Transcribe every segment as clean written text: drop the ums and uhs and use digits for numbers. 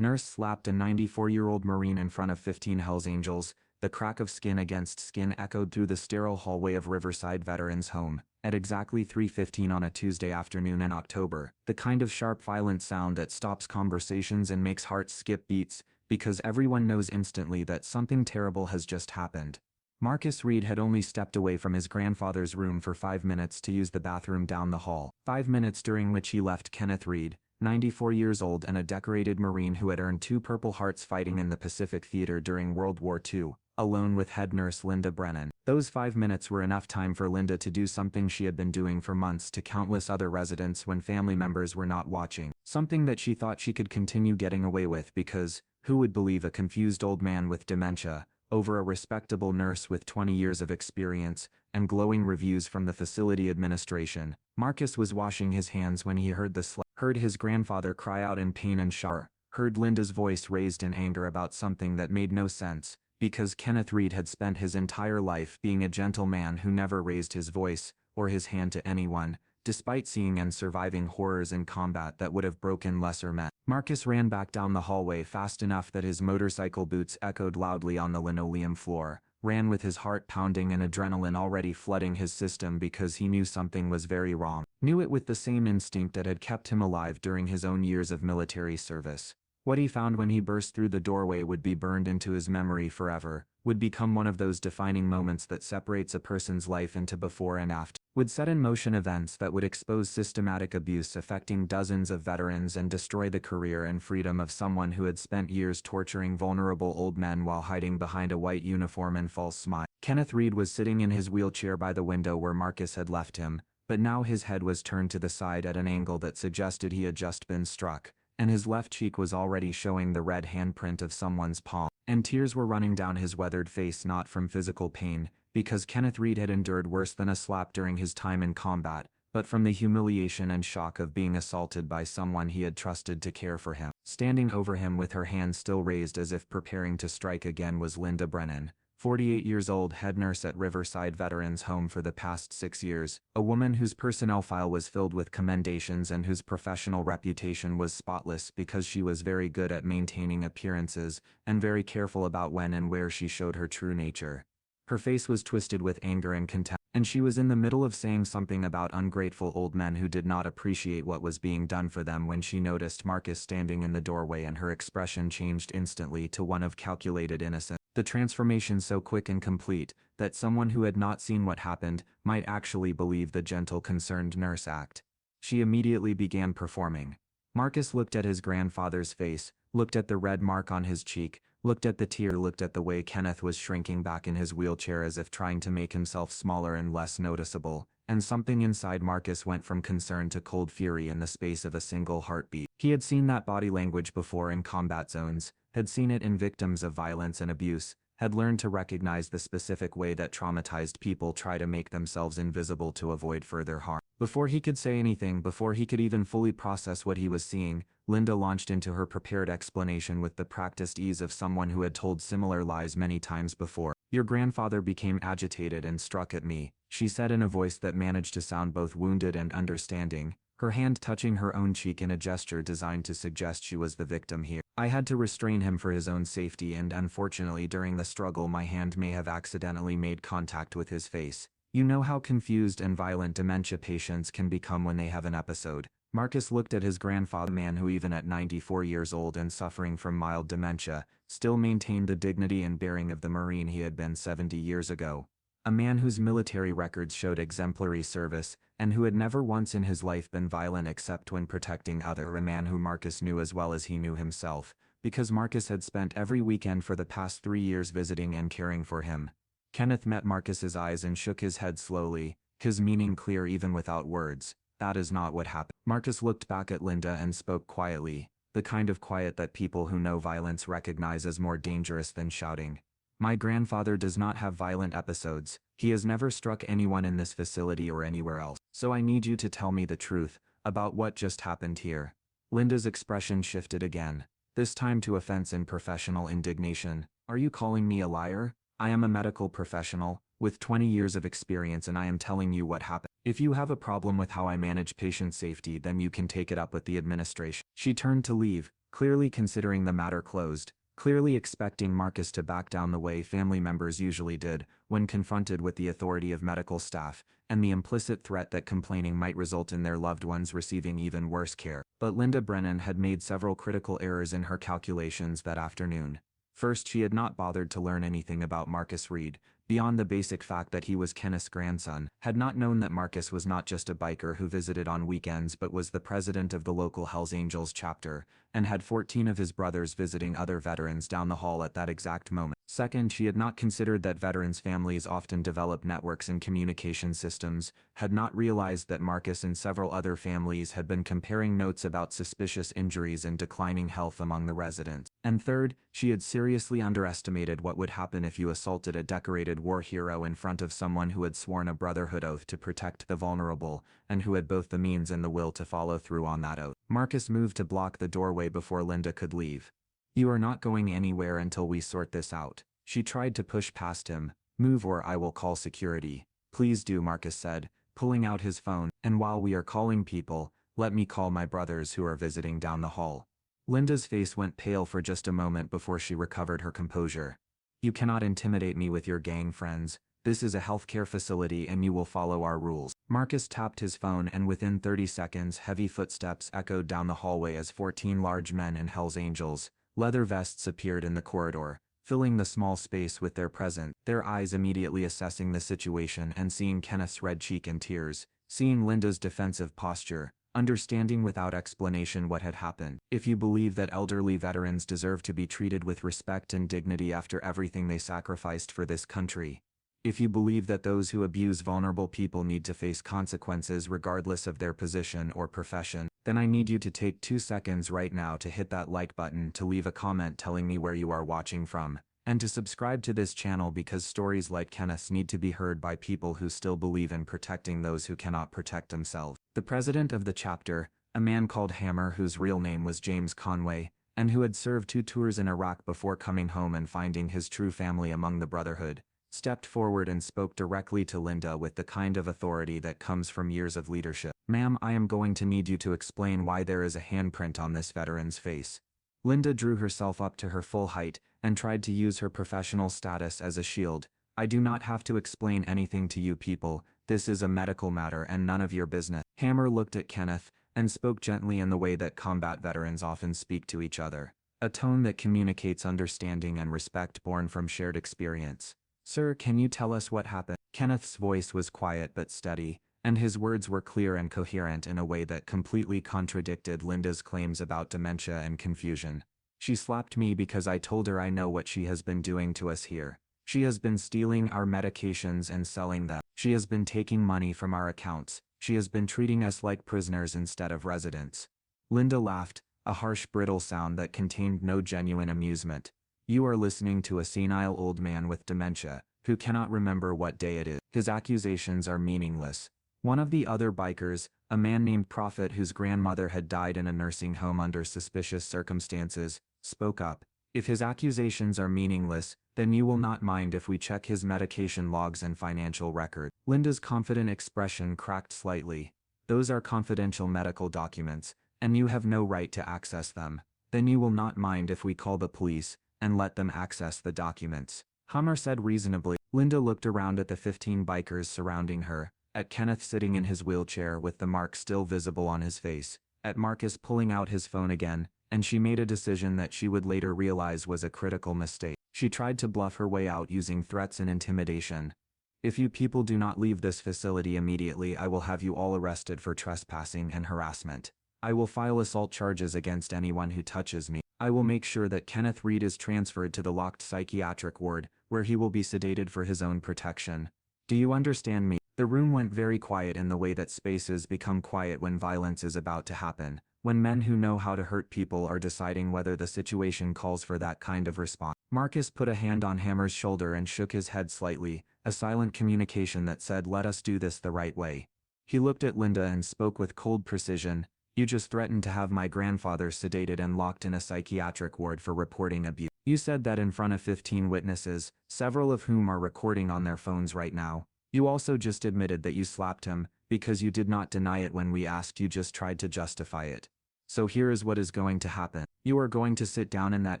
Nurse slapped a 94-year-old Marine in front of 15 Hells Angels. The crack of skin against skin echoed through the sterile hallway of Riverside Veterans Home. At exactly 3:15 on a Tuesday afternoon in October, the kind of sharp violent sound that stops conversations and makes hearts skip beats, because everyone knows instantly that something terrible has just happened. Marcus Reed had only stepped away from his grandfather's room for 5 minutes to use the bathroom down the hall. 5 minutes during which he left Kenneth Reed, 94 years old and a decorated Marine who had earned 2 Purple Hearts fighting in the Pacific Theater during World War II, alone with head nurse Linda Brennan. Those 5 minutes were enough time for Linda to do something she had been doing for months to countless other residents when family members were not watching. Something that she thought she could continue getting away with because, who would believe a confused old man with dementia, over a respectable nurse with 20 years of experience, and glowing reviews from the facility administration. Marcus was washing his hands when he heard the slap, heard his grandfather cry out in pain and shock, heard Linda's voice raised in anger about something that made no sense, because Kenneth Reed had spent his entire life being a gentleman who never raised his voice, or his hand to anyone, despite seeing and surviving horrors in combat that would have broken lesser men. Marcus ran back down the hallway fast enough that his motorcycle boots echoed loudly on the linoleum floor, ran with his heart pounding and adrenaline already flooding his system because he knew something was very wrong. Knew it with the same instinct that had kept him alive during his own years of military service. What he found when he burst through the doorway would be burned into his memory forever, would become one of those defining moments that separates a person's life into before and after, would set in motion events that would expose systematic abuse affecting dozens of veterans and destroy the career and freedom of someone who had spent years torturing vulnerable old men while hiding behind a white uniform and false smile. Kenneth Reed was sitting in his wheelchair by the window where Marcus had left him, but now his head was turned to the side at an angle that suggested he had just been struck, and his left cheek was already showing the red handprint of someone's palm, and tears were running down his weathered face not from physical pain, because Kenneth Reed had endured worse than a slap during his time in combat, but from the humiliation and shock of being assaulted by someone he had trusted to care for him. Standing over him with her hand still raised as if preparing to strike again was Linda Brennan, 48 years old, head nurse at Riverside Veterans Home for the past 6 years, a woman whose personnel file was filled with commendations and whose professional reputation was spotless because she was very good at maintaining appearances and very careful about when and where she showed her true nature. Her face was twisted with anger and contempt, and she was in the middle of saying something about ungrateful old men who did not appreciate what was being done for them when she noticed Marcus standing in the doorway, and her expression changed instantly to one of calculated innocence. The transformation so quick and complete that someone who had not seen what happened might actually believe the gentle concerned nurse act. She immediately began performing. Marcus looked at his grandfather's face, looked at the red mark on his cheek, looked at the tear, looked at the way Kenneth was shrinking back in his wheelchair as if trying to make himself smaller and less noticeable, and something inside Marcus went from concern to cold fury in the space of a single heartbeat. He had seen that body language before in combat zones, had seen it in victims of violence and abuse, had learned to recognize the specific way that traumatized people try to make themselves invisible to avoid further harm. Before he could say anything, before he could even fully process what he was seeing, Linda launched into her prepared explanation with the practiced ease of someone who had told similar lies many times before. "Your grandfather became agitated and struck at me," she said in a voice that managed to sound both wounded and understanding, her hand touching her own cheek in a gesture designed to suggest she was the victim here. "I had to restrain him for his own safety, and unfortunately during the struggle my hand may have accidentally made contact with his face. You know how confused and violent dementia patients can become when they have an episode." Marcus looked at his grandfather, a man who even at 94 years old and suffering from mild dementia, still maintained the dignity and bearing of the Marine he had been 70 years ago. A man whose military records showed exemplary service, and who had never once in his life been violent except when protecting others. A man who Marcus knew as well as he knew himself, because Marcus had spent every weekend for the past 3 years visiting and caring for him. Kenneth met Marcus's eyes and shook his head slowly, his meaning clear even without words. "That is not what happened." Marcus looked back at Linda and spoke quietly, the kind of quiet that people who know violence recognize as more dangerous than shouting. "My grandfather does not have violent episodes. He has never struck anyone in this facility or anywhere else. So I need you to tell me the truth about what just happened here." Linda's expression shifted again, this time to offense and professional indignation. "Are you calling me a liar? I am a medical professional, with 20 years of experience, and I am telling you what happened. If you have a problem with how I manage patient safety, then you can take it up with the administration." She turned to leave, clearly considering the matter closed, clearly expecting Marcus to back down the way family members usually did when confronted with the authority of medical staff, and the implicit threat that complaining might result in their loved ones receiving even worse care. But Linda Brennan had made several critical errors in her calculations that afternoon. First, she had not bothered to learn anything about Marcus Reed, beyond the basic fact that he was Kenneth's grandson, had not known that Marcus was not just a biker who visited on weekends but was the president of the local Hells Angels chapter, and had 14 of his brothers visiting other veterans down the hall at that exact moment. Second, she had not considered that veterans' families often develop networks and communication systems, had not realized that Marcus and several other families had been comparing notes about suspicious injuries and declining health among the residents. And third, she had seriously underestimated what would happen if you assaulted a decorated war hero in front of someone who had sworn a brotherhood oath to protect the vulnerable, and who had both the means and the will to follow through on that oath. Marcus moved to block the doorway before Linda could leave. "You are not going anywhere until we sort this out." She tried to push past him. "Move or I will call security." "Please do," Marcus said, pulling out his phone, "and while we are calling people, let me call my brothers who are visiting down the hall." Linda's face went pale for just a moment before she recovered her composure. "You cannot intimidate me with your gang friends. This is a healthcare facility and you will follow our rules." Marcus tapped his phone and within 30 seconds heavy footsteps echoed down the hallway as 14 large men in Hells Angels, leather vests appeared in the corridor, filling the small space with their presence, their eyes immediately assessing the situation and seeing Kenneth's red cheek and tears, seeing Linda's defensive posture, understanding without explanation what had happened. "If you believe that elderly veterans deserve to be treated with respect and dignity after everything they sacrificed for this country, if you believe that those who abuse vulnerable people need to face consequences regardless of their position or profession, then I need you to take 2 seconds right now to hit that like button, to leave a comment telling me where you are watching from, and to subscribe to this channel because stories like Kenneth's need to be heard by people who still believe in protecting those who cannot protect themselves." The president of the chapter, a man called Hammer whose real name was James Conway, and who had served 2 tours in Iraq before coming home and finding his true family among the Brotherhood, stepped forward and spoke directly to Linda with the kind of authority that comes from years of leadership. "Ma'am, I am going to need you to explain why there is a handprint on this veteran's face." Linda drew herself up to her full height and tried to use her professional status as a shield. "I do not have to explain anything to you people. This is a medical matter and none of your business." Hammer looked at Kenneth and spoke gently in the way that combat veterans often speak to each other, a tone that communicates understanding and respect born from shared experience. "Sir, can you tell us what happened?" Kenneth's voice was quiet but steady, and his words were clear and coherent in a way that completely contradicted Linda's claims about dementia and confusion. "She slapped me because I told her I know what she has been doing to us here. She has been stealing our medications and selling them. She has been taking money from our accounts. She has been treating us like prisoners instead of residents." Linda laughed, a harsh brittle sound that contained no genuine amusement. "You are listening to a senile old man with dementia, who cannot remember what day it is. His accusations are meaningless." One of the other bikers, a man named Prophet whose grandmother had died in a nursing home under suspicious circumstances, spoke up. "If his accusations are meaningless, then you will not mind if we check his medication logs and financial record." Linda's confident expression cracked slightly. "Those are confidential medical documents, and you have no right to access them. Then you will not mind if we call the police and let them access the documents," Hammer said reasonably. Linda looked around at the 15 bikers surrounding her, at Kenneth sitting in his wheelchair with the mark still visible on his face, at Marcus pulling out his phone again, and she made a decision that she would later realize was a critical mistake. She tried to bluff her way out using threats and intimidation. "If you people do not leave this facility immediately, I will have you all arrested for trespassing and harassment. I will file assault charges against anyone who touches me. I will make sure that Kenneth Reed is transferred to the locked psychiatric ward, where he will be sedated for his own protection. Do you understand me?" The room went very quiet in the way that spaces become quiet when violence is about to happen, when men who know how to hurt people are deciding whether the situation calls for that kind of response. Marcus put a hand on Hammer's shoulder and shook his head slightly, a silent communication that said, "Let us do this the right way." He looked at Linda and spoke with cold precision. "You just threatened to have my grandfather sedated and locked in a psychiatric ward for reporting abuse. You said that in front of 15 witnesses, several of whom are recording on their phones right now. You also just admitted that you slapped him, because you did not deny it when we asked, you just tried to justify it. So here is what is going to happen. You are going to sit down in that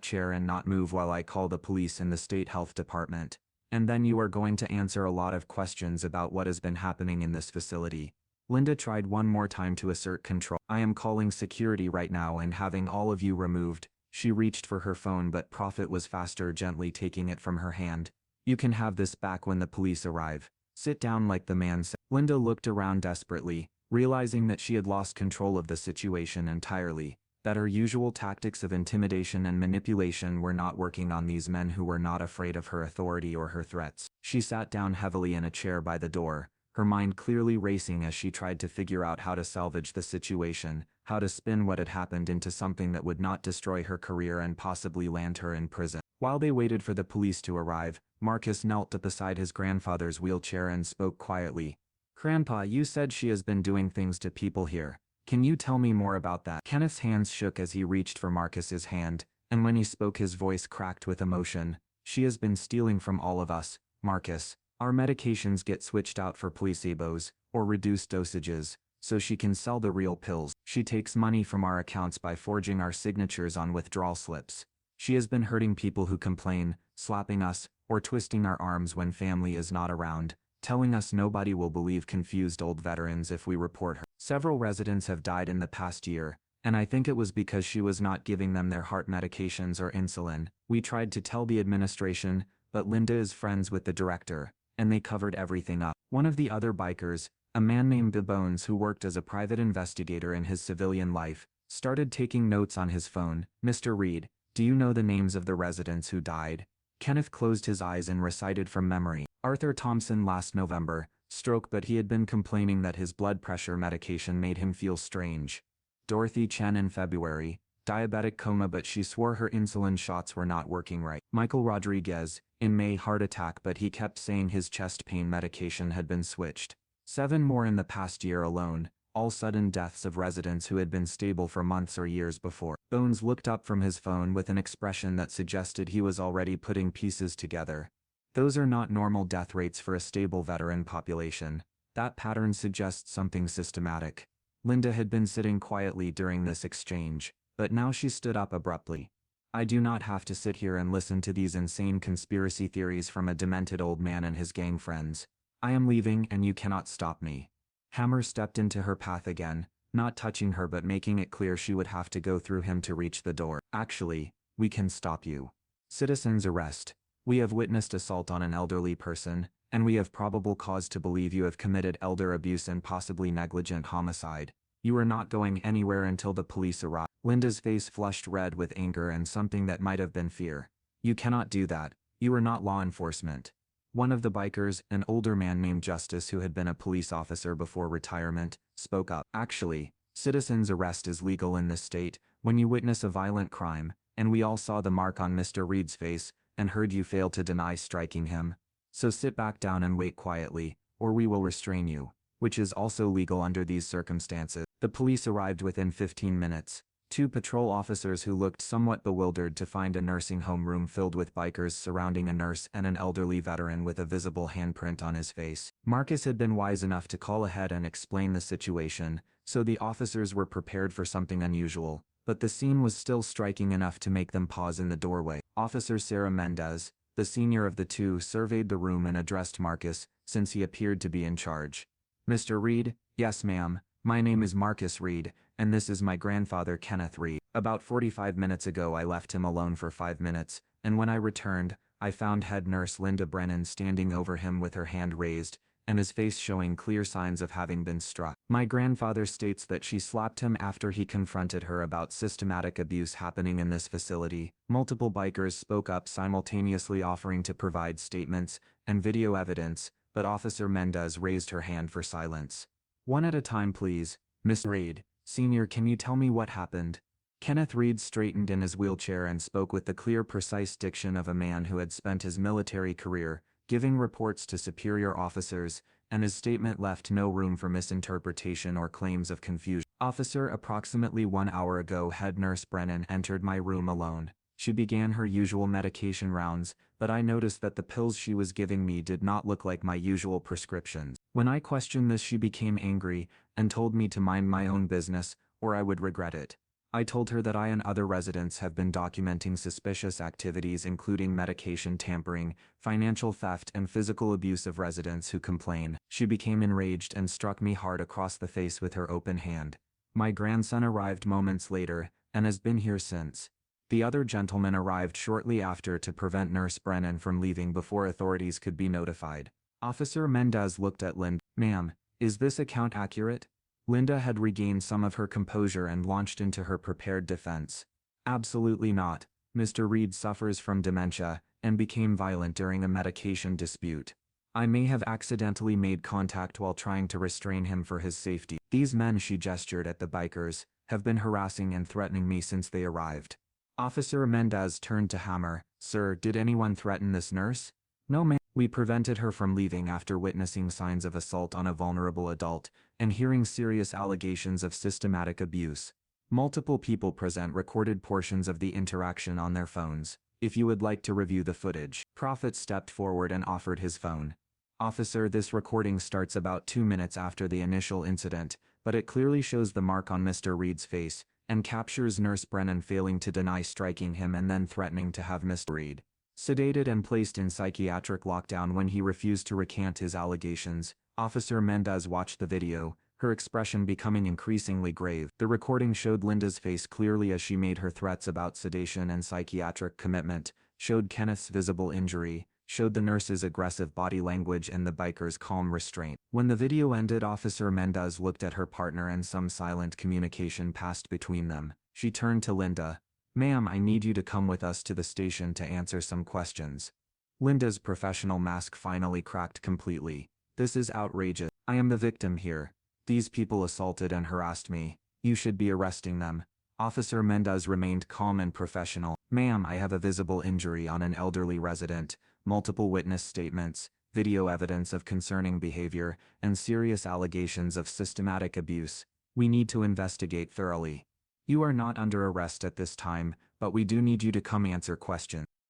chair and not move while I call the police and the state health department. And then you are going to answer a lot of questions about what has been happening in this facility. Linda tried one more time to assert control. I am calling security right now and having all of you removed. She reached for her phone, but Prophet was faster, gently taking it from her hand. You can have this back when the police arrive. Sit down, like the man said. Linda looked around desperately, realizing that she had lost control of the situation entirely, that her usual tactics of intimidation and manipulation were not working on these men who were not afraid of her authority or her threats. She sat down heavily in a chair by the door, her mind clearly racing as she tried to figure out how to salvage the situation, how to spin what had happened into something that would not destroy her career and possibly land her in prison. While they waited for the police to arrive, Marcus knelt beside his grandfather's wheelchair and spoke quietly. Grandpa, you said she has been doing things to people here. Can you tell me more about that? Kenneth's hands shook as he reached for Marcus's hand, and when he spoke his voice cracked with emotion. She has been stealing from all of us, Marcus. Our medications get switched out for placebos, or reduced dosages, so she can sell the real pills. She takes money from our accounts by forging our signatures on withdrawal slips. She has been hurting people who complain, slapping us, or twisting our arms when family is not around, telling us nobody will believe confused old veterans if we report her. Several residents have died in the past year, and I think it was because she was not giving them their heart medications or insulin. We tried to tell the administration, but Linda is friends with the director, and they covered everything up. One of the other bikers, a man named Bill Bones who worked as a private investigator in his civilian life, started taking notes on his phone. Mr. Reed, do you know the names of the residents who died? Kenneth closed his eyes and recited from memory. Arthur Thompson last November, stroke, but he had been complaining that his blood pressure medication made him feel strange. Dorothy Chen in February, diabetic coma, but she swore her insulin shots were not working right. Michael Rodriguez, in May, heart attack, but he kept saying his chest pain medication had been switched. 7 more in the past year alone, all sudden deaths of residents who had been stable for months or years before. Bones looked up from his phone with an expression that suggested he was already putting pieces together. Those are not normal death rates for a stable veteran population. That pattern suggests something systematic. Linda had been sitting quietly during this exchange, but now she stood up abruptly. I do not have to sit here and listen to these insane conspiracy theories from a demented old man and his gang friends. I am leaving and you cannot stop me. Hammer stepped into her path again, not touching her but making it clear she would have to go through him to reach the door. Actually, we can stop you. Citizen's arrest. We have witnessed assault on an elderly person, and we have probable cause to believe you have committed elder abuse and possibly negligent homicide. You are not going anywhere until the police arrive. Linda's face flushed red with anger and something that might have been fear. You cannot do that. You are not law enforcement. One of the bikers, an older man named Justice who had been a police officer before retirement, spoke up. Actually, citizen's arrest is legal in this state when you witness a violent crime, and we all saw the mark on Mr. Reed's face and heard you fail to deny striking him. So sit back down and wait quietly, or we will restrain you, which is also legal under these circumstances. The police arrived within 15 minutes. 2 patrol officers who looked somewhat bewildered to find a nursing home room filled with bikers surrounding a nurse and an elderly veteran with a visible handprint on his face. Marcus had been wise enough to call ahead and explain the situation, so the officers were prepared for something unusual, but the scene was still striking enough to make them pause in the doorway. Officer Sarah Mendez, the senior of the 2, surveyed the room and addressed Marcus, since he appeared to be in charge. Mr. Reed? Yes, ma'am. My name is Marcus Reed, and this is my grandfather Kenneth Reed. About 45 minutes ago I left him alone for 5 minutes, and when I returned, I found head nurse Linda Brennan standing over him with her hand raised, and his face showing clear signs of having been struck. My grandfather states that she slapped him after he confronted her about systematic abuse happening in this facility. Multiple bikers spoke up simultaneously offering to provide statements and video evidence, but Officer Mendez raised her hand for silence. One at a time, please. Mr. Reed, Sr., can you tell me what happened? Kenneth Reed straightened in his wheelchair and spoke with the clear, precise diction of a man who had spent his military career giving reports to superior officers, and his statement left no room for misinterpretation or claims of confusion. Officer, approximately 1 hour ago, head nurse Brennan entered my room alone. She began her usual medication rounds, but I noticed that the pills she was giving me did not look like my usual prescriptions. When I questioned this, she became angry and told me to mind my own business, or I would regret it. I told her that I and other residents have been documenting suspicious activities including medication tampering, financial theft and physical abuse of residents who complain. She became enraged and struck me hard across the face with her open hand. My grandson arrived moments later, and has been here since. The other gentleman arrived shortly after to prevent Nurse Brennan from leaving before authorities could be notified. Officer Mendez looked at Linda. Ma'am, is this account accurate? Linda had regained some of her composure and launched into her prepared defense. Absolutely not. Mr. Reed suffers from dementia and became violent during a medication dispute. I may have accidentally made contact while trying to restrain him for his safety. These men, she gestured at the bikers, have been harassing and threatening me since they arrived. Officer Mendez turned to Hammer. Sir, did anyone threaten this nurse? No, ma'am. We prevented her from leaving after witnessing signs of assault on a vulnerable adult and hearing serious allegations of systematic abuse. Multiple people present recorded portions of the interaction on their phones. If you would like to review the footage. Prophet stepped forward and offered his phone. Officer, this recording starts about 2 minutes after the initial incident, but it clearly shows the mark on Mr. Reed's face and captures Nurse Brennan failing to deny striking him and then threatening to have Mr. Reed sedated and placed in psychiatric lockdown when he refused to recant his allegations. Officer Mendez watched the video, her expression becoming increasingly grave. The recording showed Linda's face clearly as she made her threats about sedation and psychiatric commitment, showed Kenneth's visible injury, showed the nurse's aggressive body language and the biker's calm restraint. When the video ended, Officer Mendez looked at her partner and some silent communication passed between them. She turned to Linda. Ma'am, I need you to come with us to the station to answer some questions. Linda's professional mask finally cracked completely. This is outrageous. I am the victim here. These people assaulted and harassed me. You should be arresting them. Officer Mendez remained calm and professional. Ma'am, I have a visible injury on an elderly resident, multiple witness statements, video evidence of concerning behavior, and serious allegations of systematic abuse. We need to investigate thoroughly. You are not under arrest at this time, but we do need you to come answer questions.